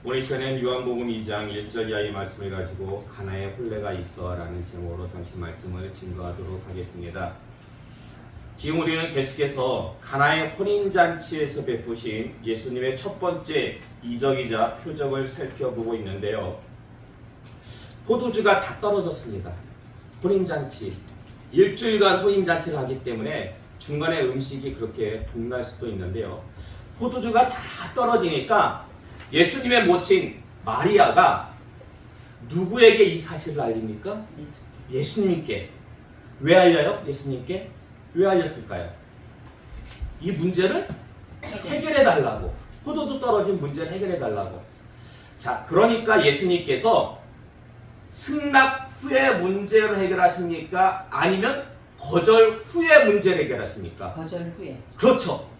오늘 시간에는 요한복음 2장 1절 이하의 말씀을 가지고 가나에 혼례가 있어 라는 제목으로 잠시 말씀을 증거하도록 하겠습니다. 지금 우리는 계속해서 가나의 혼인잔치에서 베푸신 예수님의 첫 번째 이적이자 표적을 살펴보고 있는데요. 포도주가 다 떨어졌습니다. 혼인잔치, 일주일간 혼인잔치를 하기 때문에 중간에 음식이 그렇게 동날 수도 있는데요. 포도주가 다 떨어지니까 예수님의 모친 마리아가 누구에게 이 사실을 알립니까? 예수님께. 왜 알려요? 예수님께? 왜 알렸을까요? 이 문제를 해결해 달라고. 포도주 떨어진 문제를 해결해 달라고. 자, 그러니까 예수님께서 승낙 후에 문제를 해결하십니까? 아니면 거절 후에 문제를 해결하십니까? 거절 후에. 그렇죠.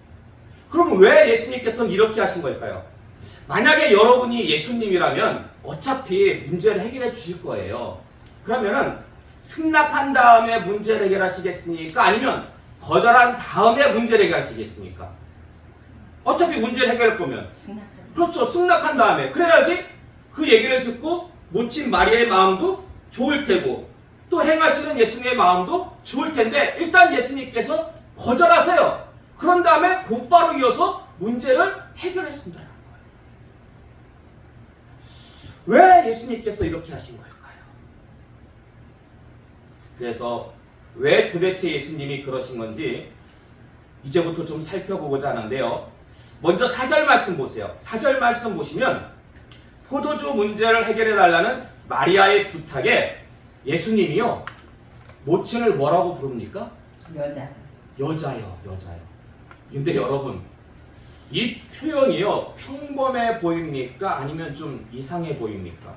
그럼 왜 예수님께서는 이렇게 하신 걸까요? 만약에 여러분이 예수님이라면 어차피 문제를 해결해 주실 거예요. 그러면은 승낙한 다음에 문제를 해결하시겠습니까? 아니면 거절한 다음에 문제를 해결하시겠습니까? 어차피 문제를 해결할 거면 그렇죠. 승낙한 다음에 그래야지 그 얘기를 듣고 모친 마리아의 마음도 좋을 테고 또 행하시는 예수님의 마음도 좋을 텐데 일단 예수님께서 거절하세요. 그런 다음에 곧바로 이어서 문제를 해결했습니다. 왜 예수님께서 이렇게 하신 걸까요? 그래서 왜 도대체 예수님이 그러신 건지 이제부터 좀 살펴보고자 하는데요. 먼저 4절 말씀 보세요. 4절 말씀 보시면 포도주 문제를 해결해 달라는 마리아의 부탁에 예수님이요. 모친을 뭐라고 부릅니까? 여자요. 근데 여러분 이 표현이요 평범해 보입니까? 아니면 좀 이상해 보입니까?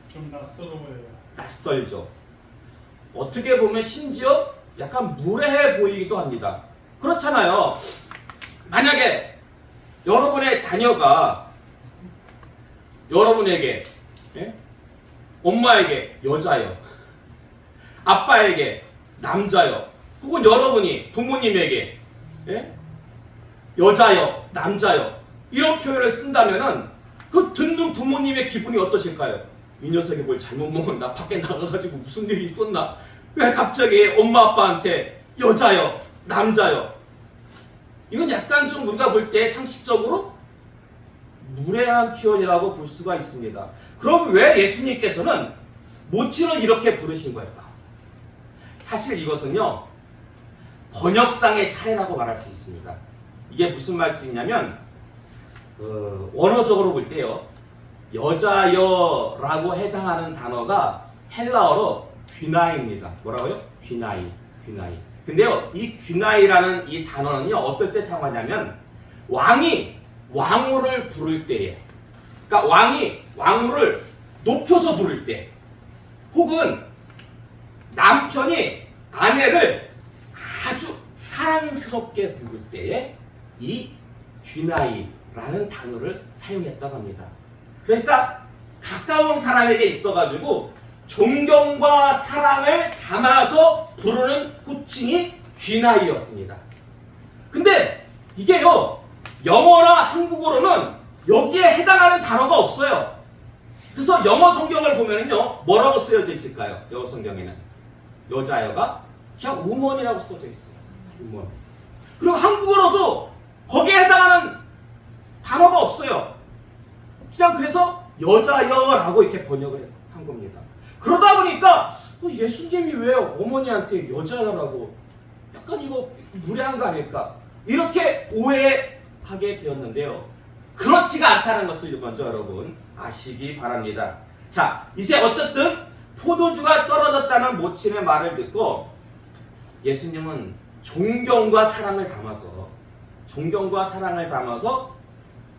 좀 낯설어요. 낯설죠. 어떻게 보면 심지어 약간 무례해 보이기도 합니다. 그렇잖아요. 만약에 여러분의 자녀가 여러분에게 엄마에게 여자요, 아빠에게 남자요, 혹은 여러분이 부모님에게 여자요, 남자요 이런 표현을 쓴다면은 그 듣는 부모님의 기분이 어떠실까요? 이 녀석이 뭘 잘못 먹었나? 밖에 나가가지고 무슨 일이 있었나? 왜 갑자기 엄마 아빠한테 여자요, 남자요? 이건 약간 좀 우리가 볼 때 상식적으로 무례한 표현이라고 볼 수가 있습니다. 그럼 왜 예수님께서는 모친을 이렇게 부르신 걸까? 사실 이것은요 번역상의 차이라고 말할 수 있습니다. 이게 무슨 말씀이냐면 원어적으로 볼 때요 여자여라고 해당하는 단어가 헬라어로 귀나이입니다. 뭐라고요? 귀나이. 근데요 이 귀나이라는 이 단어는요 어떨 때 사용하냐면 왕이 왕후를 부를 때에, 그러니까 왕이 왕후를 높여서 부를 때, 혹은 남편이 아내를 아주 사랑스럽게 부를 때에 이 귀나이라는 단어를 사용했다고 합니다. 그러니까 가까운 사람에게 있어가지고 존경과 사랑을 담아서 부르는 호칭이 귀나이였습니다. 근데 이게요 영어나 한국어로는 여기에 해당하는 단어가 없어요. 그래서 영어 성경을 보면은요 뭐라고 쓰여져 있을까요? 영어 성경에는 여자여가 그냥 우먼이라고 써져 있어요. 우먼. 그리고 한국어로도 거기에 해당하는 단어가 없어요. 그냥 그래서 여자여라고 이렇게 번역을 한 겁니다. 그러다 보니까 예수님이 왜 어머니한테 여자여라고 약간 이거 무례한 거 아닐까? 이렇게 오해하게 되었는데요. 그렇지가 않다는 것을 먼저 여러분 아시기 바랍니다. 자, 이제 어쨌든 포도주가 떨어졌다는 모친의 말을 듣고 예수님은 존경과 사랑을 담아서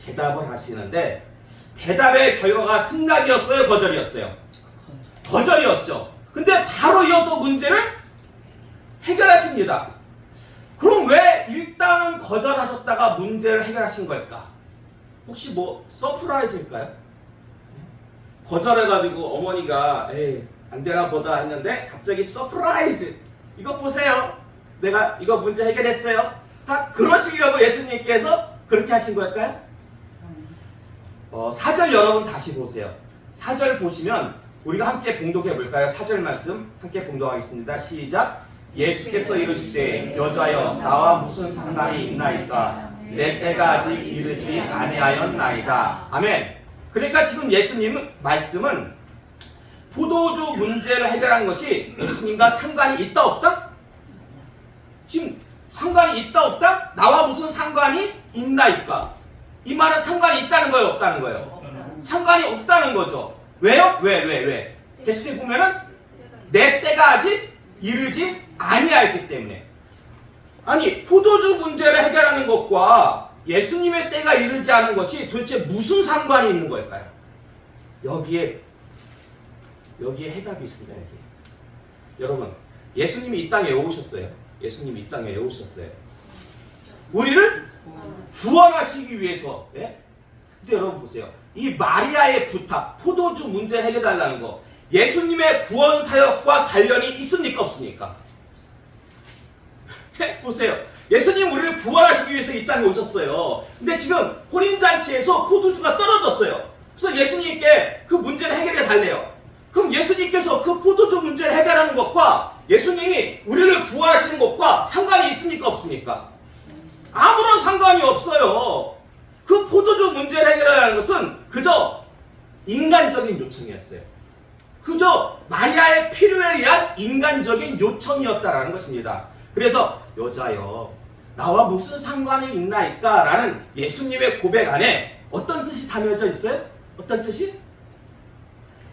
대답을 하시는데 대답의 결과가 승낙이었어요? 거절이었어요? 거절이었죠. 근데 바로 이어서 문제를 해결하십니다. 그럼 왜 일단은 거절하셨다가 문제를 해결하신 걸까? 혹시 뭐 서프라이즈일까요? 거절해가지고 어머니가 에이 안 되나 보다 했는데 갑자기 서프라이즈! 이거 보세요. 내가 이거 문제 해결했어요. 다 그러시려고 예수님께서 그렇게 하신 걸까요? 4절 여러분 다시 보세요. 4절 보시면 우리가 함께 봉독해 볼까요? 4절 말씀 함께 봉독하겠습니다. 시작. 예수께서 이르시되 여자여 나와 무슨 상관이 있나이까 내 때가 아직 이르지 아니하였나이다. 아멘. 그러니까 지금 예수님 말씀은 포도주 문제를 해결한 것이 예수님과 상관이 있다 없다? 지금 상관이 있다 없다? 나와 무슨 상관이 있나이까? 이 말은 상관이 있다는 거예요, 없다는 거예요? 상관이 없다는 거죠. 왜요? 왜? 계속해 보면은 내 때가 아직 이르지 아니하였기 때문에. 아니, 포도주 문제를 해결하는 것과 예수님의 때가 이르지 않은 것이 도대체 무슨 상관이 있는 걸까요? 여기에 해답이 있습니다. 여기. 여러분, 예수님이 이 땅에 오셨어요. 예수님이 이 땅에 오셨어요. 우리를 구원하시기 위해서. 예? 근데 여러분 보세요. 이 마리아의 부탁, 포도주 문제 해결달라는 거, 예수님의 구원 사역과 관련이 있습니까, 없습니까? 보세요. 예수님 우리를 구원하시기 위해서 이 땅에 오셨어요. 근데 지금 혼인잔치에서 포도주가 떨어졌어요. 그래서 예수님께 그 문제를 해결해 달래요. 그럼 예수님께서 그 포도주 문제를 해결하는 것과 예수님이 우리를 구원하시는 것과 상관이 있습니까, 없습니까? 아무런 상관이 없어요. 그 포도주 문제를 해결하는 것은 그저 인간적인 요청이었어요. 그저 마리아의 필요에 의한 인간적인 요청이었다라는 것입니다. 그래서 여자여 나와 무슨 상관이 있나이까? 라는 예수님의 고백 안에 어떤 뜻이 담겨져 있어요? 어떤 뜻이?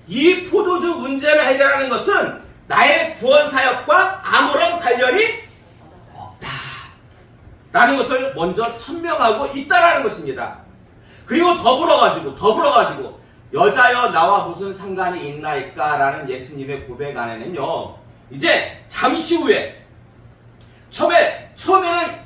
이 포도주 문제를 해결하는 것은 나의 구원 사역과 아무런 관련이 없다 라는 것을 먼저 천명하고 있다라는 것입니다. 그리고 더불어가지고 여자여 나와 무슨 상관이 있나이까? 라는 예수님의 고백 안에는요, 이제 잠시 후에 처음에는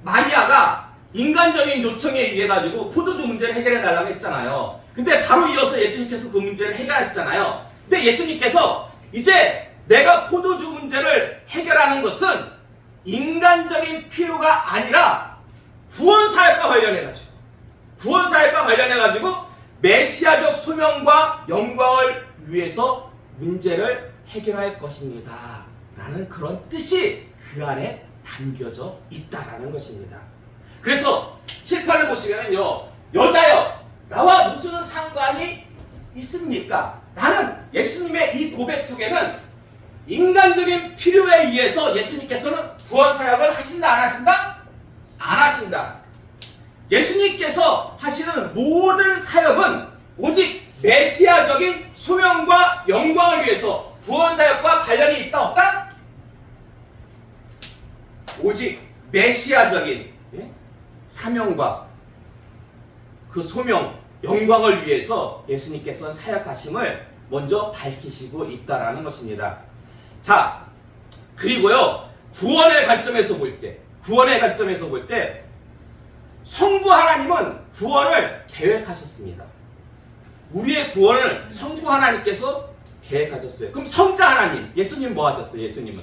마리아가 인간적인 요청에 의해 가지고 포도주 문제를 해결해 달라고 했잖아요. 근데 바로 이어서 예수님께서 그 문제를 해결하시잖아요. 근데 예수님께서 이제 내가 포도주 문제를 해결하는 것은 인간적인 필요가 아니라 구원 사역과 관련해 가지고 메시아적 소명과 영광을 위해서 문제를 해결할 것입니다. 라는 그런 뜻이 그 안에 담겨져 있다라는 것입니다. 그래서 7, 8을 보시면요, 여자여 나와 무슨 상관이 있습니까? 라는 예수님의 이 고백 속에는 인간적인 필요에 의해서 예수님께서는 구원 사역을 하신다, 안 하신다? 안 하신다. 예수님께서 하시는 모든 사역은 오직 메시아적인 소명과 영광을 위해서 구원 사역과 관련이 있다, 없다? 오직 메시아적인 사명과 그 소명, 영광을 위해서 예수님께서 사역하심을 먼저 밝히시고 있다라는 것입니다. 자, 그리고요, 구원의 관점에서 볼 때 성부 하나님은 구원을 계획하셨습니다. 우리의 구원을 성부 하나님께서 계획하셨어요. 그럼 성자 하나님, 예수님 뭐 하셨어요? 예수님은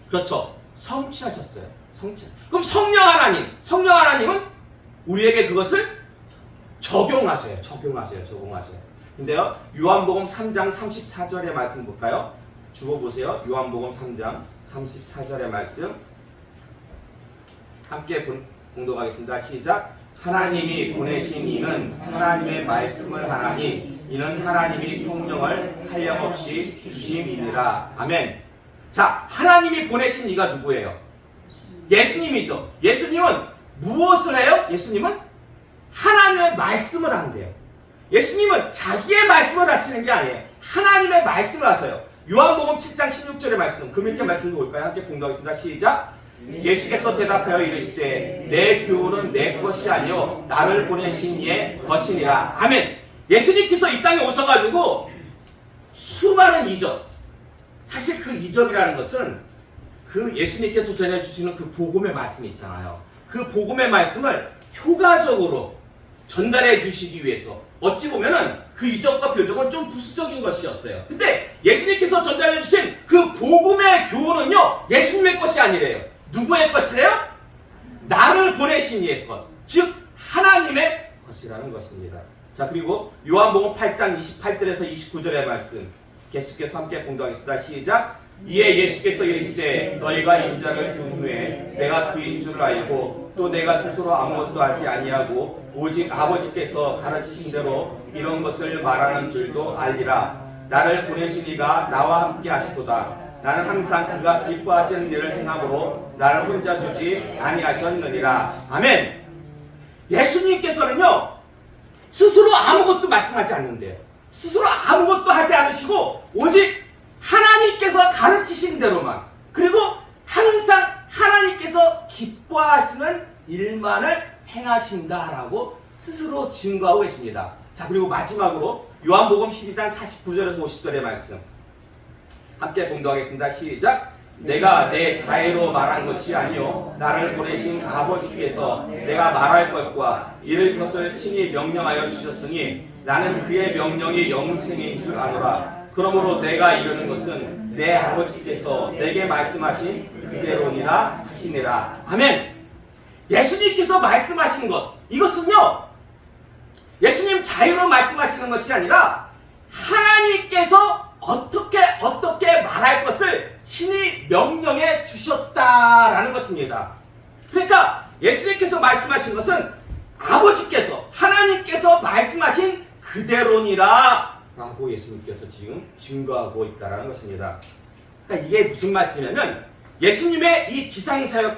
그렇죠, 성취하셨어요. 그럼 성령 하나님은 우리에게 그것을 적용하세요. 근데요, 요한복음 3장 34절의 말씀 볼까요? 주보 보세요. 요한복음 3장 34절의 말씀 함께 봉독하겠습니다. 시작. 하나님이 보내신 이는 하나님의 말씀을 하나니 이는 하나님이 성령을 한량없이 주심이니라. 아멘. 자, 하나님이 보내신 이가 누구예요? 예수님이죠. 예수님은 무엇을 해요? 예수님은 하나님의 말씀을 한대요. 예수님은 자기의 말씀을 하시는 게 아니에요. 하나님의 말씀을 하셔요. 요한복음 7장 16절의 말씀, 그 밑에 말씀도 볼까요? 함께 공부하겠습니다. 시작. 예수께서 대답하여 이르시되 내 교훈은 내 것이 아니요 나를 보내신 이의 것이니라. 아멘. 예수님께서 이 땅에 오셔가지고 수많은 이적, 사실 그 이적이라는 것은 그 예수님께서 전해주시는 그 복음의 말씀이 있잖아요. 그 복음의 말씀을 효과적으로 전달해 주시기 위해서 어찌 보면은 그 이적과 표적은 좀 부수적인 것이었어요. 근데 예수님께서 전달해 주신 그 복음의 교훈은요, 예수님의 것이 아니래요. 누구의 것이래요? 나를 보내신 이의 것, 즉 하나님의 것이라는 것입니다. 자, 그리고 요한복음 8장 28절에서 29절의 말씀 계속해서 함께 공부하겠습니다. 시작. 이에 예수께서 이르시되 너희가 인자를 준 후에 내가 그인 줄 알고 또 내가 스스로 아무것도 하지 아니하고 오직 아버지께서 가르치신 대로 이런 것을 말하는 줄도 알리라. 나를 보내신 이가 나와 함께 하시도다. 나는 항상 그가 기뻐하시는 일을 행함으로 나를 혼자 두지 아니하셨느니라. 아멘. 예수님께서는요 스스로 아무것도 말씀하지 않는데요. 스스로 아무것도 하지 않으시고 오직 하나님께서 가르치신 대로만, 그리고 항상 하나님께서 기뻐하시는 일만을 행하신다라고 스스로 증거하고 계십니다. 자, 그리고 마지막으로 요한복음 12장 49절에서 50절의 말씀 함께 공부하겠습니다. 시작. 내가 내 자의로 말한 것이 아니요 나를 보내신 아버지께서 내가 말할 것과 이를 것을 친히 명령하여 주셨으니 나는 그의 명령이 영생인 줄 아노라. 그러므로 내가 이르는 것은 내 아버지께서 내게 말씀하신 그대로니라 하시니라. 아멘. 예수님께서 말씀하신 것, 이것은요 예수님 자유로 말씀하시는 것이 아니라 하나님께서 어떻게 말할 것을 친히 명령해 주셨다라는 것입니다. 그러니까 예수님께서 말씀하신 것은 아버지께서, 하나님께서 말씀하신 그대로니라 라고 예수님께서 지금 증거하고 있다는 것입니다. 그러니까 이게 무슨 말씀이냐면 예수님의 이 지상사역은요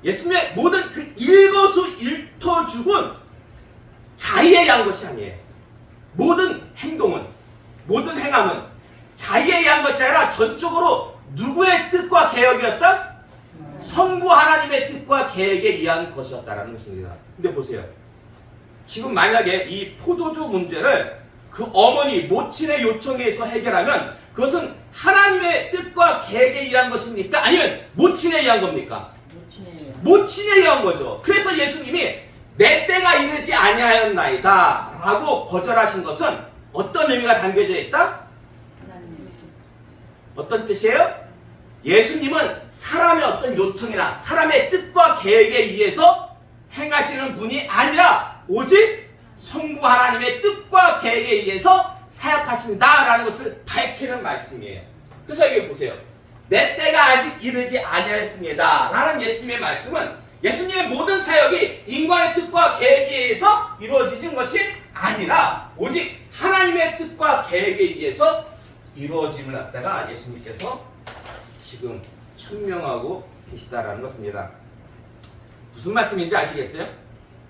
예수님의 모든 그 일거수일투족은 자의에 의한 것이 아니에요. 모든 행동은, 모든 행함은 자의에 의한 것이 아니라 전적으로 누구의 뜻과 계획이었다? 성부 하나님의 뜻과 계획에 의한 것이었다는 것입니다. 근데 보세요. 지금 만약에 이 포도주 문제를 그 어머니, 모친의 요청에 의해서 해결하면 그것은 하나님의 뜻과 계획에 의한 것입니까? 아니면 모친에 의한 겁니까? 모친에 의한 거죠. 그래서 예수님이 내 때가 이르지 아니하였나이다 라고 거절하신 것은 어떤 의미가 담겨져 있다? 어떤 뜻이에요? 예수님은 사람의 어떤 요청이나 사람의 뜻과 계획에 의해서 행하시는 분이 아니라 오직 성부 하나님의 뜻과 계획에 의해서 사역하신다라는 것을 밝히는 말씀이에요. 그래서 여기 보세요. 내 때가 아직 이르지 아니하였습니다 라는 예수님의 말씀은 예수님의 모든 사역이 인간의 뜻과 계획에 의해서 이루어지는 것이 아니라 오직 하나님의 뜻과 계획에 의해서 이루어짐을 갖다가 예수님께서 지금 천명하고 계시다라는 것입니다. 무슨 말씀인지 아시겠어요?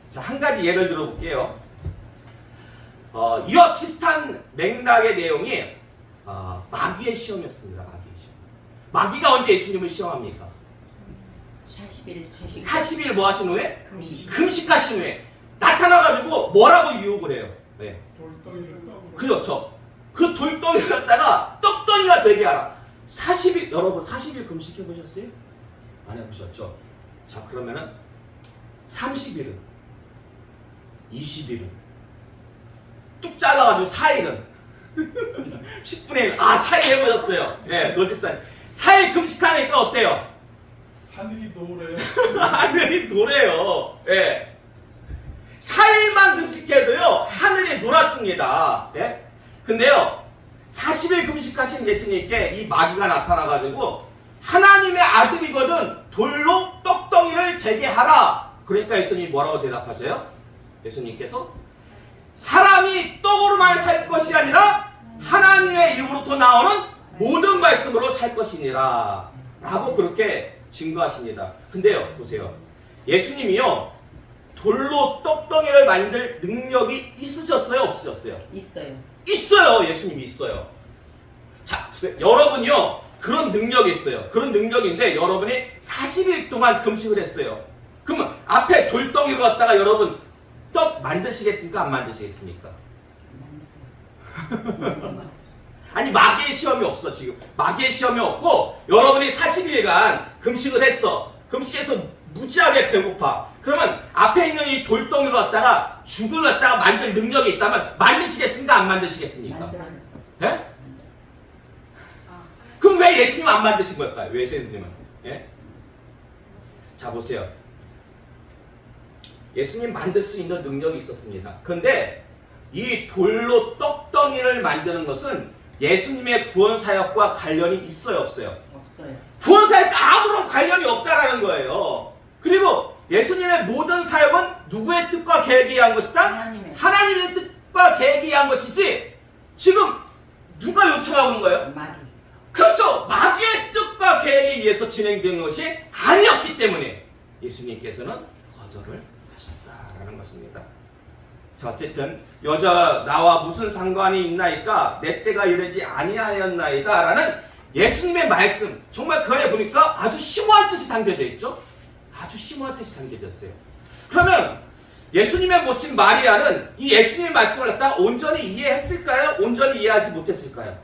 자, 한 가지 예를 들어볼게요. 이와 비슷한 맥락의 내용이 마귀의 시험이었습니다. 마귀의 시험. 마귀가 언제 예수님을 시험합니까? 40일 뭐 하신 후에? 금식하신 후에 나타나가지고 뭐라고 유혹을 해요? 네. 돌덩이를 떡으로. 그렇죠. 그 돌덩이를 갖다가 떡덩이가 되게 하라. 40일, 여러분 40일 금식해 보셨어요? 안 해보셨죠? 자, 그러면은 30일은, 20일은 뚝 잘라가지고 4일은 10분의 1, 4일 해보셨어요. 예, 노티스 4일 금식하니까 어때요? 하늘이 노래. 하늘이 노래요. 예. 4일만 금식해도요 하늘이 노랗습니다. 예? 근데요 40일 금식하신 예수님께 이 마귀가 나타나가지고 하나님의 아들이거든 돌로 떡덩이를 되게 하라. 그러니까 예수님이 뭐라고 대답하세요? 예수님께서 사람이 떡으로만 살 것이 아니라 하나님의 입으로부터 나오는 모든 말씀으로 살 것이니라 라고 그렇게 증거하십니다. 근데요 보세요. 예수님이요 돌로 떡덩이를 만들 능력이 있으셨어요? 없으셨어요? 있어요. 예수님이 있어요. 자, 여러분이요 그런 능력이 있어요. 그런 능력인데 여러분이 40일 동안 금식을 했어요. 그러면 앞에 돌덩이로 갖다가 여러분 떡 만드시겠습니까? 안 만드시겠습니까? 아니 마귀의 시험이 없어. 지금 마귀의 시험이 없고 여러분이 40일간 금식을 했어. 금식해서 무지하게 배고파. 그러면 앞에 있는 이 돌덩이로 갖다가 죽을 갖다가 만들 능력이 있다면 만드시겠습니까? 안 만드시겠습니까? 예? 그럼 왜 예수님 안 만드신 걸까요? 왜 예수님은? 예? 자 보세요. 예수님 만들 수 있는 능력이 있었습니다. 그런데 이 돌로 떡덩이를 만드는 것은 예수님의 구원 사역과 관련이 있어요, 없어요? 없어요. 구원 사역과 아무런 관련이 없다라는 거예요. 그리고 예수님의 모든 사역은 누구의 뜻과 계획에 의한 것이다? 하나님의 뜻과 계획에 의한 것이지 지금 누가 요청하고 있는 거예요? 말이. 그렇죠. 마귀의 뜻과 계획에 의해서 진행된 것이 아니었기 때문에 예수님께서는 거절을 하셨다라는 것입니다. 자, 어쨌든 여자 나와 무슨 상관이 있나이까 내 때가 이르지 아니하였나이다 라는 예수님의 말씀, 정말 그 안에 보니까 아주 심오한 뜻이 담겨져 있죠. 아주 심오한 뜻이 담겨졌어요. 그러면 예수님의 모친 마리아는 이 예수님의 말씀을 갖다가 온전히 이해했을까요? 온전히 이해하지 못했을까요?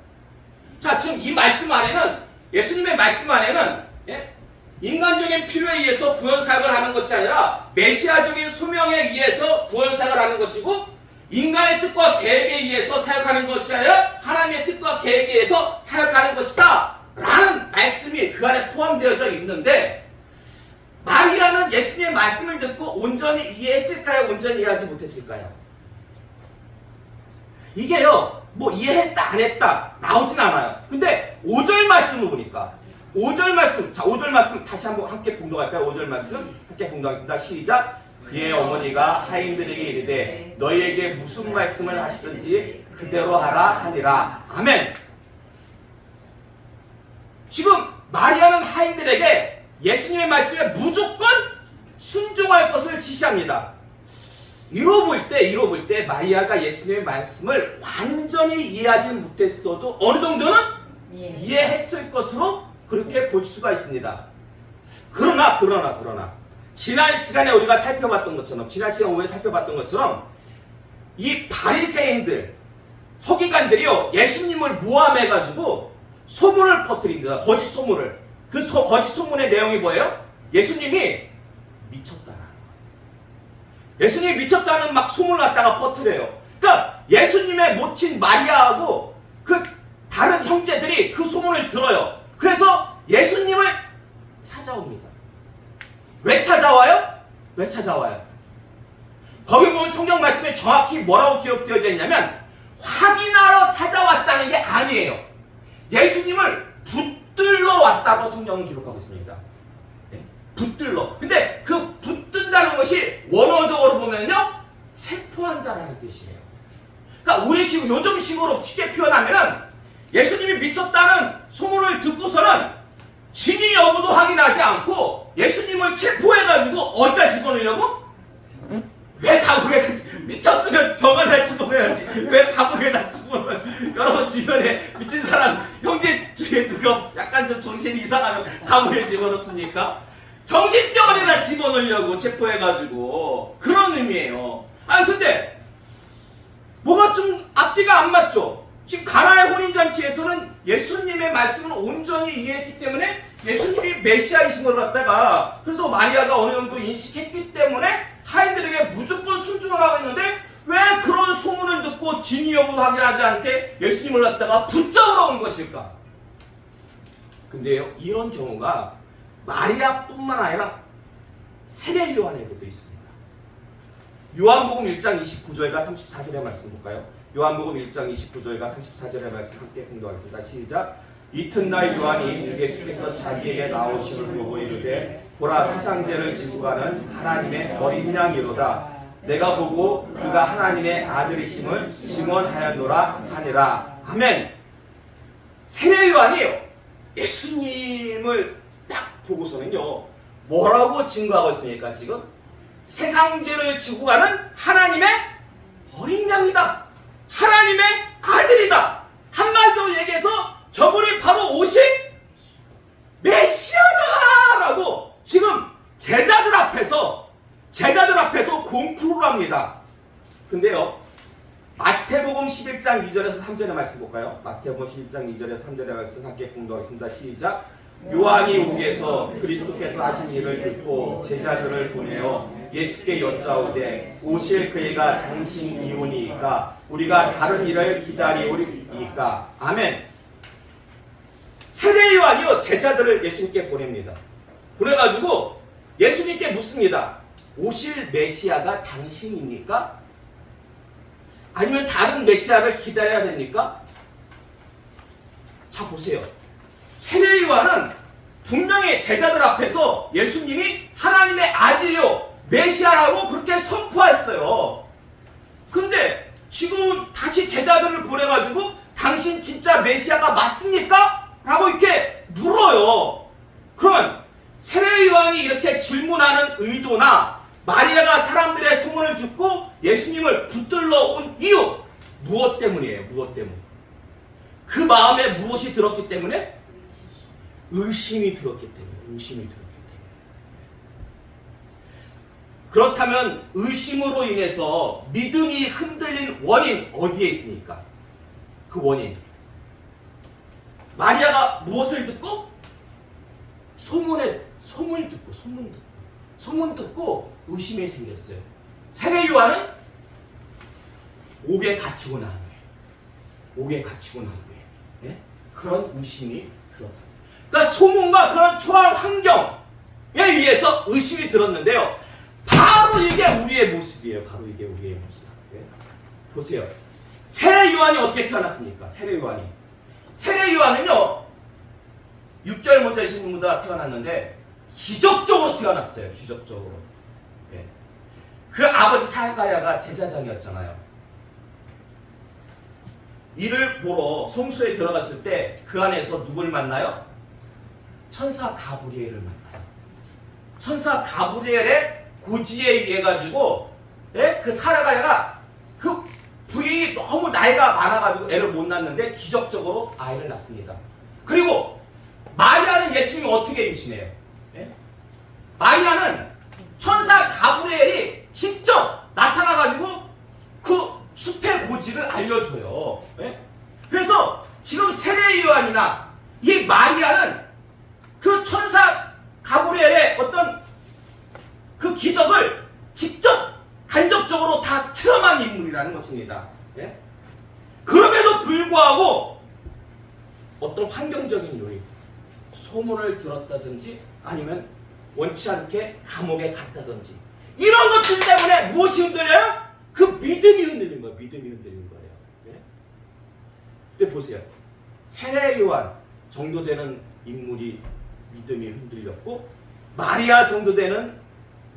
자, 지금 이 말씀 안에는, 예수님의 말씀 안에는 인간적인 필요에 의해서 구원사역을 하는 것이 아니라 메시아적인 소명에 의해서 구원사역을 하는 것이고, 인간의 뜻과 계획에 의해서 사역하는 것이 아니라 하나님의 뜻과 계획에 의해서 사역하는 것이다 라는 말씀이 그 안에 포함되어져 있는데, 마리아는 예수님의 말씀을 듣고 온전히 이해했을까요? 온전히 이해하지 못했을까요? 이게요, 뭐 이해했다 안 했다 나오진 않아요. 근데 5절 말씀을 보니까 5절 말씀, 자 5절 말씀 다시 한번 함께 봉독할까요? 5절 말씀 함께 봉독하겠습니다. 시작. 그의 어머니가 하인들에게 이르되 너희에게 무슨 말씀을 하시든지 그대로 하라 하니라. 아멘. 지금 마리아는 하인들에게 예수님의 말씀에 무조건 순종할 것을 지시합니다. 이로 볼 때 마리아가 예수님의 말씀을 완전히 이해하지 못했어도 어느 정도는 이해했을 것으로 그렇게 볼 수가 있습니다. 그러나 지난 시간에 우리가 살펴봤던 것처럼, 지난 시간 오후에 살펴봤던 것처럼 이 바리새인들, 서기관들이요 예수님을 모함해가지고 소문을 퍼뜨립니다. 거짓 소문을. 그 거짓 소문의 내용이 뭐예요? 예수님이 미쳤다라는 거예요. 예수님이 미쳤다는 막 소문을 갖다가 퍼뜨려요. 그러니까 예수님의 모친 마리아하고 그 다른 형제들이 그 소문을 들어요. 그래서 예수님을 찾아옵니다. 왜 찾아와요? 왜 찾아와요? 거기 보면 성경 말씀에 정확히 뭐라고 기록되어져 있냐면 확인하러 찾아왔다는 게 아니에요. 예수님을 붙들러 왔다고 성경은 기록하고 있습니다. 네? 붙들러. 근데 그 붙든다는 것이 원어적으로 보면요 체포한다라는 뜻이에요. 그러니까 우리식 요즘식으로 쉽게 표현하면은 예수님이 미쳤다는 소문을 듣고서는 진위 여부도 확인하지 않고 예수님을 체포해가지고 어디다 집어넣으려고? 왜 감옥에다 미쳤으면 병원에다 집어넣어야지. 왜 감옥에다 집어넣어요? 여러분 주변에 미친 사람 형제 중에 누가 약간 좀 정신이 이상하면 감옥에 집어넣습니까? 정신병원에다 집어넣으려고 체포해가지고 그런 의미예요. 아니 근데 뭐가 좀 앞뒤가 안 맞죠? 지금 가나의 혼인잔치에서는 예수님의 말씀을 온전히 이해했기 때문에 예수님이 메시아이신 걸 갖다가 그래도 마리아가 어느 정도 인식했기 때문에 하인들에게 무조건 순종을 하고 있는데 왜 그런 소문을 듣고 진위 여부도 확인하지 않게 예수님을 갖다가 붙잡으러 온 것일까? 근데요 이런 경우가 마리아뿐만 아니라 세례 요한에게도 있습니다. 요한복음 1장 29절과 34절의 말씀 볼까요? 요한복음 1장 29절과 34절의 말씀 함께 공독하겠습니다. 시작. 이튿날 요한이 예수께서 자기에게 나오심을 보고 이르되 보라 세상죄를 지고 가는 하나님의 어린 양이로다. 내가 보고 그가 하나님의 아들이심을 증언하였노라 하니라. 아멘. 세례 요한이 예수님을 딱 보고서는요 뭐라고 증거하고 있습니까? 지금 세상죄를 지고 가는 하나님의 어린 양이다. 하나님의 아들이다. 한마디로 얘기해서 저분이 바로 오신 메시아다라고 지금 제자들 앞에서 공표를 합니다. 근데요 마태복음 11장 2절에서 3절의 말씀 볼까요? 마태복음 11장 2절에서 3절의 말씀 함께 공독하겠습니다. 시작. 요한이 옥에서 그리스도께서 하신 일을 듣고 제자들을 보내어 예수께 여짜오되 오실 그이가 당신이오니이까 우리가 다른 일을 기다리오리이까. 아멘. 세례 요한이요 제자들을 예수님께 보냅니다. 보내가지고 예수님께 묻습니다. 오실 메시아가 당신입니까? 아니면 다른 메시아를 기다려야 됩니까? 자, 보세요. 세례 요한은 분명히 제자들 앞에서 예수님이 하나님의 아들이요 메시아라고 그렇게 선포했어요. 근데 지금 다시 제자들을 보내가지고 당신 진짜 메시아가 맞습니까? 라고 이렇게 물어요. 그러면 세례 요한이 이렇게 질문하는 의도나 마리아가 사람들의 소문을 듣고 예수님을 붙들러 온 이유, 무엇 때문이에요? 무엇 때문? 그 마음에 무엇이 들었기 때문에? 의심이 들었기 때문에. 의심이 들었기 때문에. 그렇다면 의심으로 인해서 믿음이 흔들린 원인 어디에 있습니까? 그 원인. 마리아가 무엇을 듣고? 소문 듣고 의심이 생겼어요. 세례 요한은 옥에 갇히고 난 후에 예? 그런 의심이 들었다. 그러니까 소문과 그런 초월 환경에 의해서 의심이 들었는데요. 바로 이게 우리의 모습이에요. 바로 이게 우리의 모습. 예? 보세요. 세례 요한이 어떻게 태어났습니까? 세례 요한은요 6개월 먼저 신부보다 태어났는데 기적적으로 태어났어요. 기적적으로. 예. 그 아버지 사가랴가 제사장이었잖아요. 이를 보러 성소에 들어갔을 때 그 안에서 누굴 만나요? 천사 가브리엘을 만나요. 천사 가브리엘의 고지에 의해 가지고 예? 그 사가랴가 그 부인이 너무 나이가 많아가지고 애를 못 낳는데 기적적으로 아이를 낳습니다. 그리고 마리아는 예수님이 어떻게 임신해요? 예? 마리아는 천사 가브리엘이 직접 나타나가지고 그 수태 고지를 알려줘요. 예? 그래서 지금 세례 요한이나 이 마리아는 그 천사 가브리엘의 어떤 그 기적을 직접 간접적으로 다 체험한 인물이라는 것입니다. 예? 그럼에도 불구하고 어떤 환경적인 요인, 소문을 들었다든지 아니면 원치 않게 감옥에 갔다든지 이런 것들 때문에 무엇이 흔들려요? 그 믿음이 흔들린 거예요. 믿음이 흔들린 거예요. 예? 근데 보세요. 세례 요한 정도 되는 인물이 믿음이 흔들렸고 마리아 정도 되는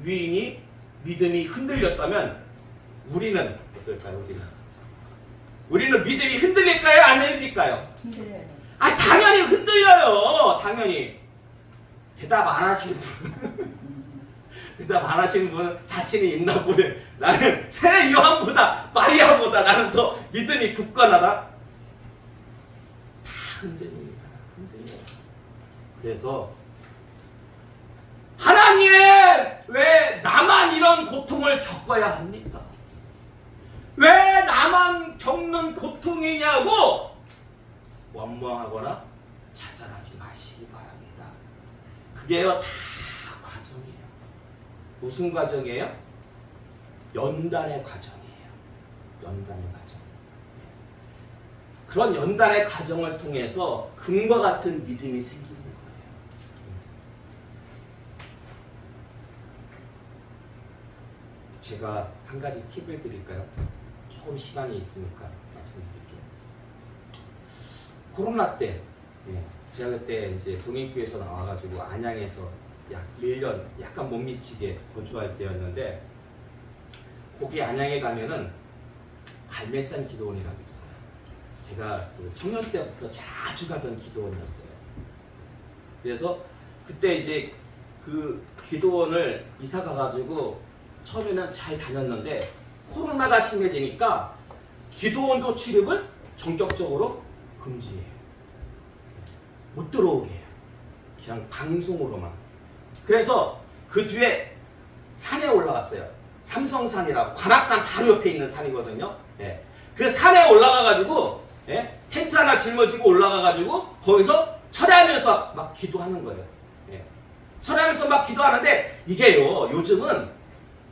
위인이 믿음이 흔들렸다면 우리는 어떨까요? 우리는 믿음이 흔들릴까요? 안 흔들릴까요? 흔들려요. 아, 당연히 흔들려요. 당연히. 대답 안 하시는 분. 대답 안 하시는 분은 자신이 있나 보네. 나는 세례 요한보다 마리아보다 나는 더 믿음이 굳건하다. 다 흔들립니다. 흔들려요. 그래서 하나님 왜 나만 이런 고통을 겪어야 합니까? 왜 나만 겪는 고통이냐고 원망하거나 좌절하지 마시기 바랍니다. 그게요 다 과정이에요. 무슨 과정이에요? 연단의 과정이에요. 연단의 과정. 그런 연단의 과정을 통해서 금과 같은 믿음이 생기는 거예요. 제가 한 가지 팁을 드릴까요? 조금 시간이 있으니까 말씀드릴게요. 코로나 때, 제가 그때 이제 동인교에서 나와가지고 안양에서 약 1년 약간 못 미치게 건축할 때였는데, 거기 안양에 가면은 갈매산 기도원이라고 있어요. 제가 그 청년 때부터 자주 가던 기도원이었어요. 그래서 그때 이제 그 기도원을 이사 가가지고 처음에는 잘 다녔는데 코로나가 심해지니까 기도원도 출입을 전격적으로 금지해요. 못 들어오게 해요. 그냥 방송으로만. 그래서 그 뒤에 산에 올라갔어요. 삼성산이라고 관악산 바로 옆에 있는 산이거든요. 예. 그 산에 올라가가지고 텐트 하나 짊어지고 올라가가지고 거기서 철회하면서 막 기도하는 거예요. 예. 철회하면서 막 기도하는데 이게요 요즘은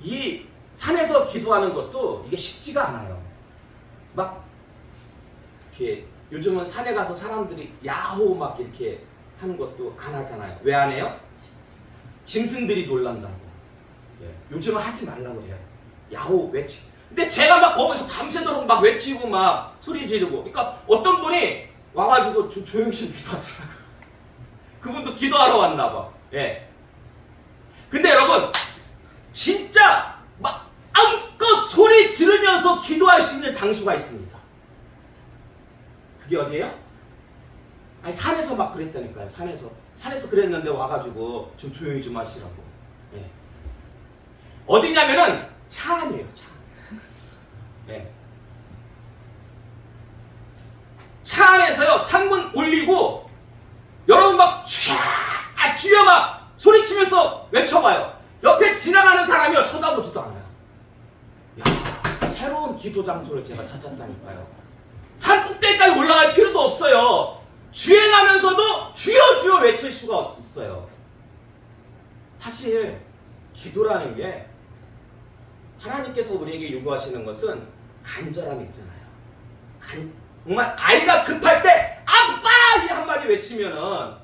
이 산에서 기도하는 것도 이게 쉽지가 않아요. 막 이렇게 요즘은 산에 가서 사람들이 야호 막 이렇게 하는 것도 안 하잖아요. 왜 안 해요? 짐승들이 놀란다고. 예, 요즘은 하지 말라고 그래요. 야호 외치. 근데 제가 막 거기서 밤새도록 막 외치고 막 소리 지르고. 그러니까 어떤 분이 와가지고 좀 조용히 좀 기도하잖아요. 그분도 기도하러 왔나 봐. 예. 근데 여러분 진짜 막 아무것 소리 지르면서 기도할 수 있는 장소가 있습니다. 그게 어디예요? 아니 산에서 막 그랬다니까요. 산에서 그랬는데 와가지고 좀 조용히 좀 하시라고. 예. 어디냐면은 차 안이에요. 차 안. 예. 차 안에서요. 창문 올리고 여러분 막 주여 막 소리치면서 외쳐봐요. 옆에 지나가는 사람이요 쳐다보지도 않아요. 야, 새로운 기도 장소를 제가 찾았다니까요. 산 꼭대기까지 올라갈 필요도 없어요. 주행하면서도 주여 주여 외칠 수가 있어요. 사실 기도라는 게 하나님께서 우리에게 요구하시는 것은 간절함이 있잖아요. 정말 아이가 급할 때 아빠! 이 한마디 외치면은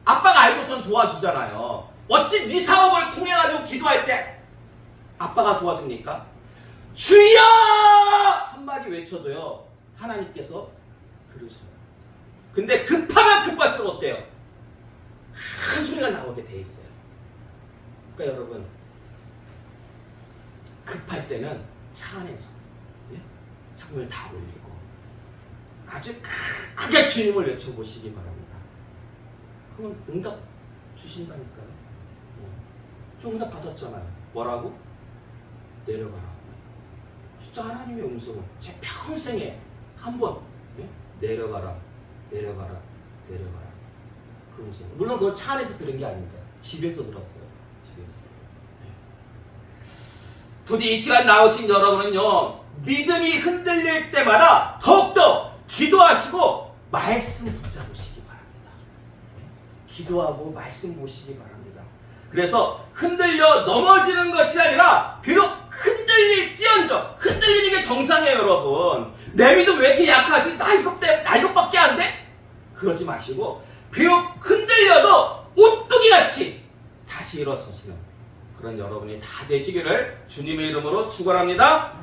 아빠가 알고선 도와주잖아요. 어찌 네 사업을 통해 가지고 기도할 때 아빠가 도와줍니까? 주여! 한마디 외쳐도요 하나님께서 들으셔요. 근데 급하면 급할수록 어때요? 큰 소리가 나오게 돼 있어요. 그러니까 여러분 급할 때는 차 안에서 창문을 다 올리고 아주 크게 주님을 외쳐보시기 바랍니다. 그러면 응답 주신다니까요. 좀 응답 받았잖아요. 뭐라고? 내려가라고. 진짜 하나님의 음성은 제 평생에 한번 내려가라. 그 음성. 물론 그건 차 안에서 들은 게 아닙니다. 집에서 들었어요. 집에서. 부디 이 시간 나오신 여러분은요 믿음이 흔들릴 때마다 더욱더 기도하시고 말씀 붙잡으시기 바랍니다. 기도하고 말씀 보시기 바랍니다. 그래서 흔들려 넘어지는 것이 아니라 비록 흔들릴지언정 흔들리는 게 정상이에요 여러분. 내 믿음 왜 이렇게 약하지? 나 이것밖에 안 돼? 그러지 마시고 비록 흔들려도 오뚜기같이 다시 일어서시는 그런 여러분이 다 되시기를 주님의 이름으로 축원합니다.